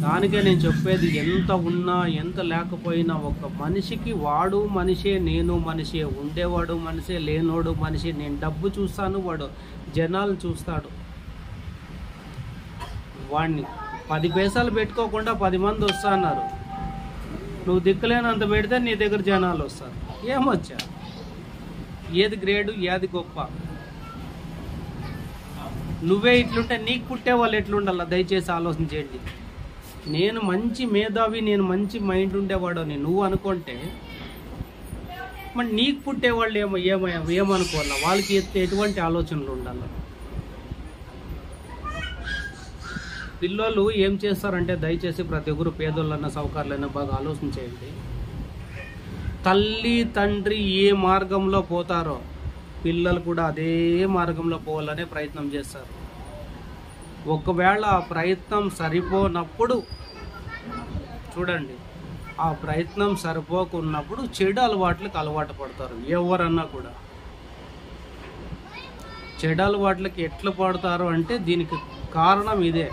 దానికే నేను చెప్పేది, ఎంత ఉన్నా ఎంత లేకపోయినా ఒక మనిషికి వాడు మనిషే, నేను మనిషే, ఉండేవాడు మనిషే, లేనోడు మనిషి. నేను డబ్బు చూస్తాను, వాడు జనాలు చూస్తాడు. వాడిని 10 పైసలు పెట్టుకోకుండా 10 మంది వస్తా అన్నారు. నువ్వు దిక్కులేనంత పెడితే నీ దగ్గర జనాలు వస్తారు. ఏమొచ్చా? ఏది గ్రేడు, ఏది గొప్ప? నువ్వే ఇట్లుంటే నీకు పుట్టే వాళ్ళు ఎట్లుండాల దయచేసి ఆలోచించేయండి. నేను మంచి మేధావి, నేను మంచి మైండ్ ఉండేవాడు అని నువ్వు అనుకుంటే మరి నీకు పుట్టే వాళ్ళు ఏమనుకోవాలా, వాళ్ళకి ఎటువంటి ఆలోచనలు ఉండాలి? పిల్లలు ఏం చేస్తారంటే దయచేసి ప్రతి ఒక్కరు పేదోళ్ళన్న సౌకర్యాలన్నా బాగా ఆలోచించేయండి. తల్లి తండ్రి ఏ మార్గంలో పోతారో పిల్లలు కూడా అదే మార్గంలో పోవాలనే ప్రయత్నం చేస్తారు. ఒకవేళ ఆ ప్రయత్నం సరిపోనప్పుడు చూడండి, ఆ ప్రయత్నం సరిపోకున్నప్పుడు చెడు అలవాట్లకు అలవాటు పడతారు. ఎవరన్నా కూడా చెడు అలవాట్లకి ఎట్లా పడతారు అంటే దీనికి కారణం ఇదే.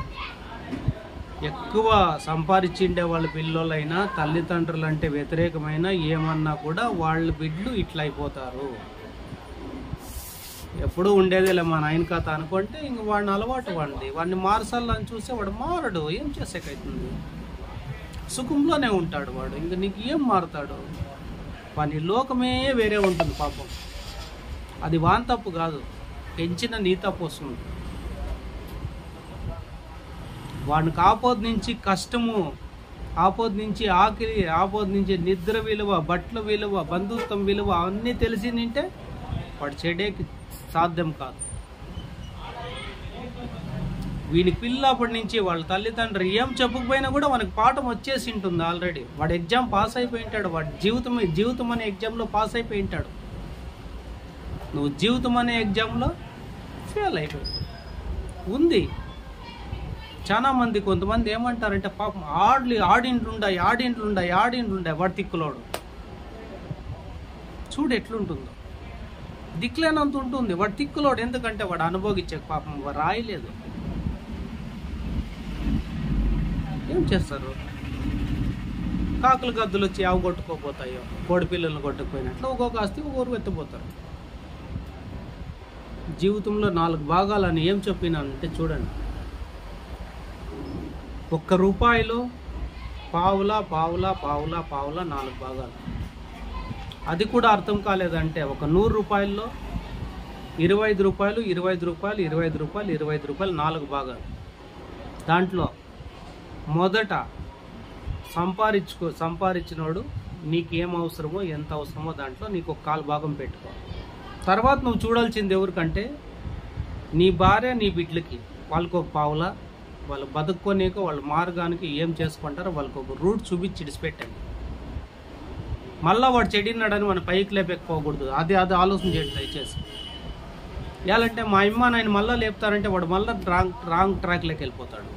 ఎక్కువ సంపాదించిండే వాళ్ళ పిల్లలైనా తల్లిదండ్రులు అంటే వ్యతిరేకమైన ఏమన్నా కూడా వాళ్ళ బిడ్డలు ఇట్లా అయిపోతారు. ఎప్పుడు ఉండేదేలే మా నాయన కథ అనుకుంటే ఇంక వాడిని అలవాటు వాడిని మార్చాలని చూస్తే వాడు మారడు. ఏం చేసేకైతుంది? సుఖంలోనే ఉంటాడు వాడు. ఇంక నీకు ఏం మారుతాడు? వాని లోకమే వేరే ఉంటుంది పాపం. అది వాని తప్పు కాదు, పెంచిన నీ తప్పు వస్తుంది. వాడికి ఆపద నుంచి కష్టము, ఆపద నుంచి ఆకలి, ఆపద నుంచి నిద్ర విలువ, బట్టల విలువ, బంధుత్వం విలువ అన్నీ తెలిసి నింటే వాడు చెడేకి సాధ్యం కాదు. వీనికి పిల్లప్పటి నుంచి వాళ్ళ తల్లిదండ్రులు ఏం చెప్పకపోయినా కూడా మనకు పాఠం వచ్చేసి ఉంటుంది ఆల్రెడీ. వాడు ఎగ్జామ్ పాస్ అయిపోయి ఉంటాడు. వాడు జీవితం అనే ఎగ్జామ్లో పాస్ అయిపోయి ఉంటాడు. నువ్వు జీవితం అనే ఎగ్జామ్లో ఫెయిల్ అయిపోయి ఉంది. చాలా మంది కొంతమంది ఏమంటారంటే పాపం ఆడింట్లుండే వాడు తిక్కులోడు. చూడు ఎట్లుంటుందో, దిక్కులేనంత ఉంటుంది వాడు తిక్కులోడు. ఎందుకంటే వాడు అనుభవించే పాపం వాడు రాయలేదు. ఏం చేస్తారు? కాకులు గద్దులు వచ్చి ఆవు కొట్టుకోపోతాయో, కోడి పిల్లలను కొట్టుకుపోయినట్లు ఒక్కొక్క ఆస్తి ఒక్కొక్కరు ఎత్తిపోతారు. జీవితంలో 4 భాగాలని ఏం చెప్పినానంటే చూడండి, ₹1 పావులా 4 భాగాలు. అది కూడా అర్థం కాలేదంటే ఒక ₹100 ₹25 4 భాగాలు. దాంట్లో మొదట సంపాదించినోడు నీకేం అవసరమో ఎంత అవసరమో దాంట్లో నీకు ఒక 1/4 భాగం పెట్టుకో. తర్వాత నువ్వు చూడాల్సింది ఎవరికంటే నీ భార్య నీ బిడ్డలకి. వాళ్ళకి ఒక పావులా, వాళ్ళు బతుక్కోనేకో వాళ్ళ మార్గానికి ఏం చేసుకుంటారో వాళ్ళకి ఒక రూట్ చూపించి ఇడిచిపెట్టండి. మళ్ళీ వాడు చెడినాడని మన పైకి లేపకపోకూడదు. అది ఆలోచన చేయండి దయచేసి. ఎలాంటే మా అమ్మ నాయన మళ్ళీ లేపుతారంటే వాడు మళ్ళీ రాంగ్ ట్రాక్లోకి వెళ్ళిపోతాడు.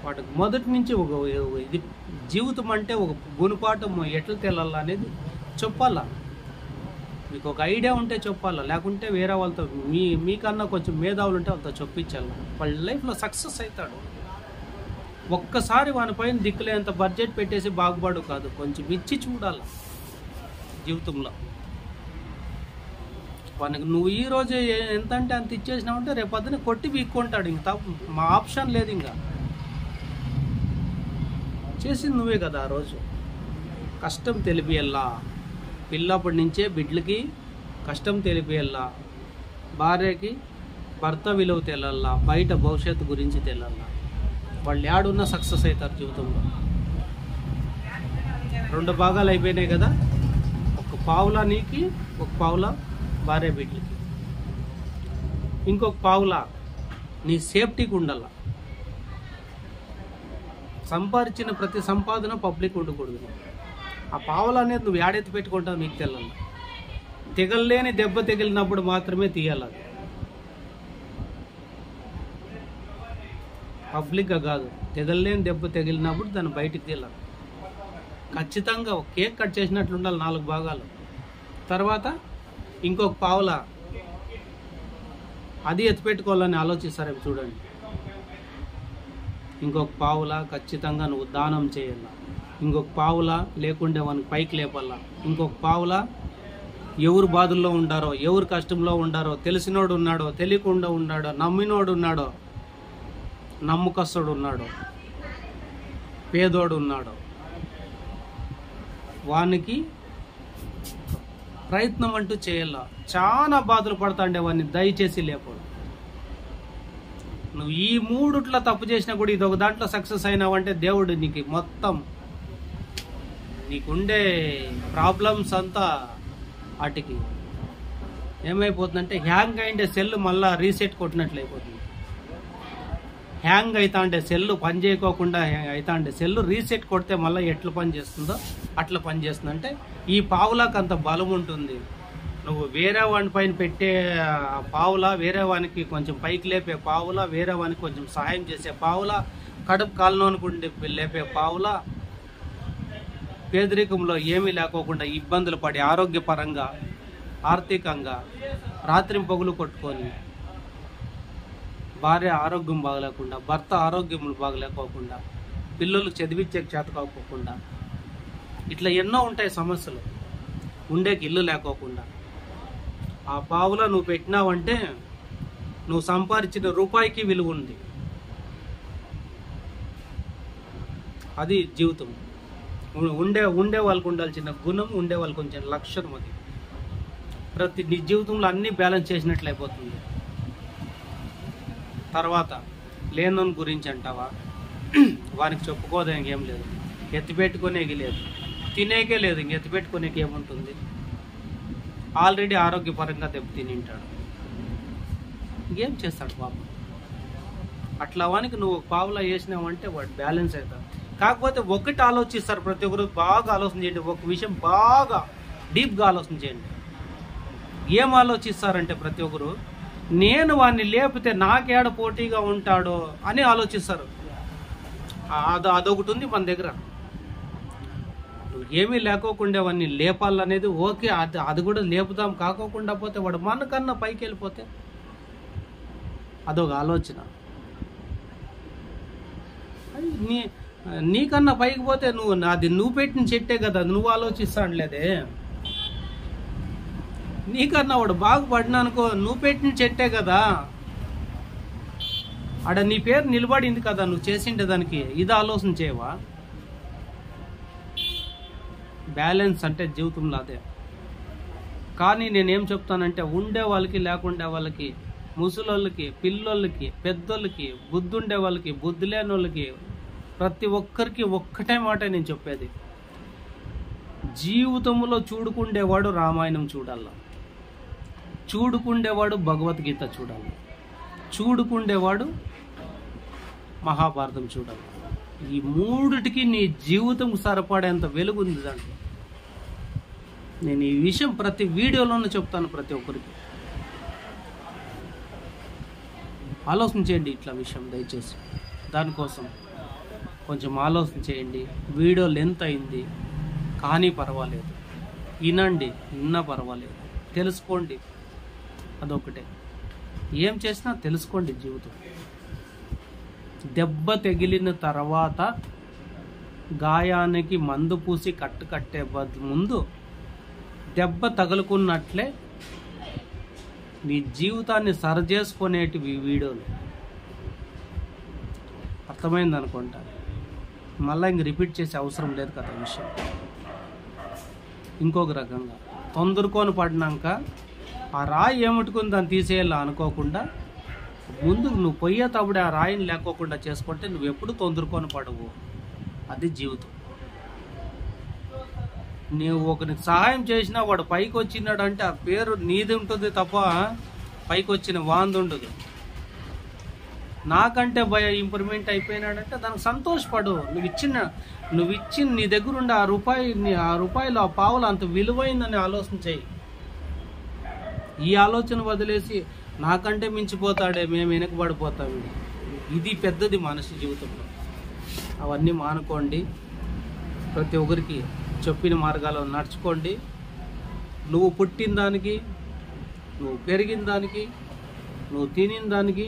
వాడికి మొదటి నుంచి ఇది జీవితం అంటే ఒక గుణపాఠం ఎట్లా తెలాలా అనేది చెప్పాలా. మీకు ఒక ఐడియా ఉంటే చెప్పాలా, లేకుంటే వేరే వాళ్ళతో మీకన్నా కొంచెం మేధావులు ఉంటే వాళ్ళతో చెప్పించాలి. వాళ్ళ లైఫ్లో సక్సెస్ అవుతాడు. ఒక్కసారి వాని పైన దిక్కులేంత బడ్జెట్ పెట్టేసి బాగుపడు కాదు, కొంచెం ఇచ్చి చూడాలి జీవితంలో. వానికి నువ్వు ఈరోజు ఎంత అంటే అంత ఇచ్చేసినావంటే రేపు పొద్దున కొట్టి బీక్కుంటాడు. ఇంక మా ఆప్షన్ లేదు. ఇంకా చేసింది నువ్వే కదా. ఆ రోజు కష్టం తెలిపియల్లా. పిల్లప్పటి నుంచే బిడ్డలకి కష్టం తెలిపియల్లా. భార్యకి భర్త విలువ తెలల్లా, బయట భవిష్యత్తు గురించి తెలల్లా. వాళ్ళు యాడున్నా సక్సెస్ అవుతారు జీవితంలో. 2 భాగాలు అయిపోయినాయి కదా. ఒక పావులా నీకి, ఒక పావులా భార్య బిడ్డలకి, ఇంకొక పావులా నీ సేఫ్టీకి ఉండాల. సంపాదించిన ప్రతి సంపాదన పబ్లిక్ ఉండకూడదు. ఆ పావులు అనేది నువ్వు ఏడెత్తి పెట్టుకుంటావు నీకు తెల్లాలి. తెగలేని దెబ్బ తగిలినప్పుడు మాత్రమే తీయాలి. అది పబ్లిక్గా కాదు. తెగలేని దెబ్బ తగిలినప్పుడు దాన్ని బయటికి తీయాలి. ఖచ్చితంగా ఒక కేక్ కట్ చేసినట్లు ఉండాలి 4 భాగాలు. తర్వాత ఇంకొక పావులా అది ఎత్తిపెట్టుకోవాలని ఆలోచిస్తారేమో చూడండి. ఇంకొక పావులా ఖచ్చితంగా నువ్వు దానం చేయాల. ఇంకొక పావులా లేకుండే వానికి పైకి లేపాల. ఇంకొక పావులా ఎవరు బాధల్లో ఉండారో, ఎవరు కష్టంలో ఉండారో, తెలిసినోడు ఉన్నాడో, తెలియకుండా ఉన్నాడో, నమ్మినోడు ఉన్నాడో, నమ్మకస్తుడు ఉన్నాడో, పేదోడు ఉన్నాడో, వానికి ప్రయత్నం అంటూ చేయాల. చాలా బాధలు పడతాండే వాడిని దయచేసి లేపడు. నువ్వు ఈ 3 తప్పు చేసినా కూడా ఇది ఒక దాంట్లో సక్సెస్ అయినావంటే దేవుడు నీకు మొత్తం నీకుండే ప్రాబ్లమ్స్ అంతా వాటికి ఏమైపోతుందంటే హ్యాంగ్ అయిండే సెల్ మళ్ళీ రీసెట్ కొట్టినట్లు అయిపోతుంది. హ్యాంగ్ అవుతా అంటే సెల్ పని చేయకోకుండా అవుతా అంటే సెల్ రీసెట్ కొడితే మళ్ళీ ఎట్లా పని చేస్తుందో అట్లా పని చేస్తుంది. అంటే ఈ పావులాకు అంత బలం ఉంటుంది. నువ్వు వేరే వాని పైన పెట్టే పావులా, వేరే వానికి కొంచెం పైకి లేపే పావులా, వేరే వానికి కొంచెం సహాయం చేసే పావులా, కడుపు కాలనోనుకుండి లేపే పావులా, పేదరికంలో ఏమీ లేకోకుండా ఇబ్బందులు పడి ఆరోగ్యపరంగా ఆర్థికంగా రాత్రింపగులు కొట్టుకొని భార్య ఆరోగ్యం బాగలేకుండా, భర్త ఆరోగ్యం బాగలేకోకుండా, పిల్లలు చదివించే చేత కాకోకుండా, ఇట్లా ఎన్నో ఉంటాయి సమస్యలు. ఉండేకి ఇల్లు లేకోకుండా ఆ పావులో నువ్వు పెట్టినావంటే నువ్వు సంపాదించిన రూపాయికి విలువ ఉంది. అది జీవితం. ఉండే వాళ్ళకు ఉండాల్సిన గుణం, ఉండే వాళ్ళకి కొంచెం లక్షణం. అది ప్రతి నీ జీవితంలో అన్నీ బ్యాలెన్స్ చేసినట్లు అయిపోతుంది. తర్వాత లేనోని గురించి అంటావా, వానికి చెప్పుకోదానికి ఏం లేదు, ఎత్తిపెట్టుకునేకి లేదు, తినేకే లేదు, ఇంక ఎత్తిపెట్టుకునేకి ఏముంటుంది. ఆల్రెడీ ఆరోగ్యపరంగా దెబ్బతిని ఉంటాడు, ఇంకేం చేస్తాడు పాపం. అట్లా వానికి నువ్వు పావులా వేసినావంటే వాడు బ్యాలెన్స్ అవుతాడు. కాకపోతే ఒకటి ఆలోచిస్తారు ప్రతి ఒక్కరు, బాగా ఆలోచన చేయండి. ఒక విషయం బాగా డీప్గా ఆలోచన చేయండి. ఏం ఆలోచిస్తారంటే ప్రతి ఒక్కరు, నేను వాడిని లేపితే నాకేడ పోటీగా ఉంటాడో అని ఆలోచిస్తారు. అదొకటి ఉంది మన దగ్గర. ఏమీ లేకోకుండా వాడిని లేపాలనేది ఓకే, అది కూడా లేపుదాం. కాకోకుండా పోతే వాడు మనకన్నా పైకి వెళ్ళిపోతే అదొక ఆలోచన. నీకన్నా పైకి పోతే నువ్వు పెట్టిన చెట్టే కదా, నువ్వు ఆలోచిస్తానులేదే. నీకన్నా వాడు బాగుపడినానుకో, నువ్వు పెట్టిన చెట్టే కదా, ఆడ నీ పేరు నిలబడింది కదా, నువ్వు చేసిండే దానికి. ఇది ఆలోచన చేయవా? బ్యాలెన్స్ అంటే జీవితంలో అదే. కానీ నేనేం చెప్తానంటే, ఉండే వాళ్ళకి లేకుండే వాళ్ళకి, ముసలోళ్ళకి, పిల్లోళ్ళకి, పెద్దోళ్ళకి, బుద్ధి ఉండే వాళ్ళకి, బుద్ధి లేని వాళ్ళకి, ప్రతి ఒక్కరికి ఒక్కటే మాట నేను చెప్పేది, జీవితంలో చూడుకుండేవాడు రామాయణం చూడాల, చూడుకుండేవాడు భగవద్గీత చూడాలి, చూడుకుండేవాడు మహాభారతం చూడాలి. ఈ మూడిటికి నీ జీవితం సరిపడేంత వెలుగు ఉంది దాంట్లో. నేను ఈ విషయం ప్రతి వీడియోలోనూ చెప్తాను. ప్రతి ఒక్కరికి ఆలోచన చేయండి ఇట్లా విషయం, దయచేసి దానికోసం కొంచెం ఆలోచన చేయండి. వీడియో లెంత్ అయింది కానీ పర్వాలేదు, వినండి, విన్నా పర్వాలేదు, తెలుసుకోండి. అదొకటే, ఏం చేసినా తెలుసుకోండి. జీవితం దెబ్బ తగిలిన తర్వాత గాయానికి మందు పూసి కట్టే ముందు దెబ్బ తగులుకున్నట్లే నీ జీవితాన్ని సరిచేసుకునేటివి వీడియోలు. అర్థమైంది అనుకుంటా, మళ్ళీ ఇంక రిపీట్ చేసే అవసరం లేదు కదా విషయం. ఇంకొక రకంగా తొందరకొని పడినాక ఆ రాయి ఏముట్టుకుని దాన్ని తీసేయాల అనుకోకుండా, ముందు నువ్వు పోయేటప్పుడు ఆ రాయిని లేకోకుండా చేసుకుంటే నువ్వు ఎప్పుడు తొందరకొని పడవు. అది జీవితం. నువ్వు ఒకరికి సహాయం చేసినా వాడు పైకి వచ్చినాడంటే ఆ పేరు నీది ఉంటుంది తప్ప పైకి వచ్చిన వాంది ఉండదు. నాకంటే ఇంప్రూవ్మెంట్ అయిపోయినాడంటే దానికి సంతోషపడు. నువ్వు ఇచ్చిన నీ దగ్గర ఉండే ఆ రూపాయలు ఆ పావులు అంత విలువైందని ఆలోచన చేయి. ఈ ఆలోచన వదిలేసి నాకంటే మించిపోతాడే, మేము వెనకబడిపోతాము, ఇది పెద్దది మనిషి జీవితంలో. అవన్నీ మానుకోండి. ప్రతి ఒక్కరికి చెప్పిన మార్గాల్లో నడుచుకోండి. నువ్వు పుట్టిన దానికి, నువ్వు పెరిగిన దానికి, నువ్వు తినిన దానికి,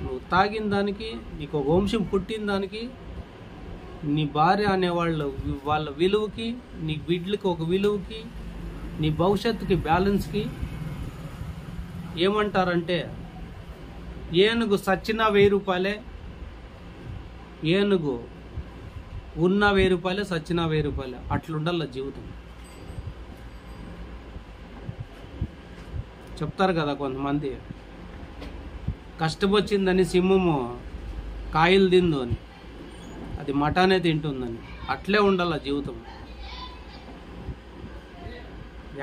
నువ్వు తాగిన దానికి, నీకు ఒక వంశం పుట్టిన దానికి, నీ భార్య వాళ్ళ విలువకి, నీ బిడ్డలకి ఒక విలువకి, నీ భవిష్యత్తుకి బ్యాలెన్స్కి ఏమంటారంటే, ఏనుగు సచ్చినా 1000 రూపాయలే, ఏనుగు ఉన్న 1000 రూపాయలే, సచ్చినా 1000 రూపాయలే. అట్లుండాల జీవితం. చెప్తారు కదా కొంతమంది, కష్టం వచ్చిందని సింహము కాయలు తిందు అని, అది మటానే తింటుందని. అట్లే ఉండాల జీవితం.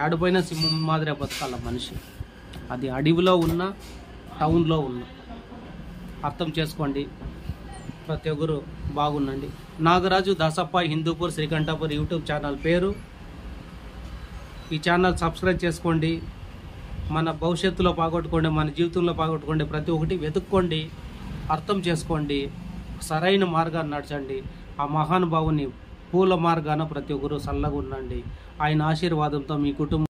ఏడపోయినా సింహం మాదిరే బతకాల మనిషి, అది అడవిలో ఉన్న టౌన్లో ఉన్న. అర్థం చేసుకోండి, ప్రతి ఒక్కరు బాగుండండి. నాగరాజు దాసప్ప హిందూపూర్ శ్రీకంఠాపూర్ యూట్యూబ్ ఛానల్ పేరు. ఈ ఛానల్ సబ్స్క్రైబ్ చేసుకోండి. మన భవిష్యత్తులో పోగొట్టుకోండి, మన జీవితంలో పోగొట్టుకోండి, ప్రతి ఒక్కటి వెతుక్కోండి, అర్థం చేసుకోండి, సరైన మార్గాన్ని నడచండి. ఆ మహానుభావుని పూల మార్గాన ప్రతి ఒక్కరు చల్లగా ఉండండి. ఆయన ఆశీర్వాదంతో మీ కుటుంబం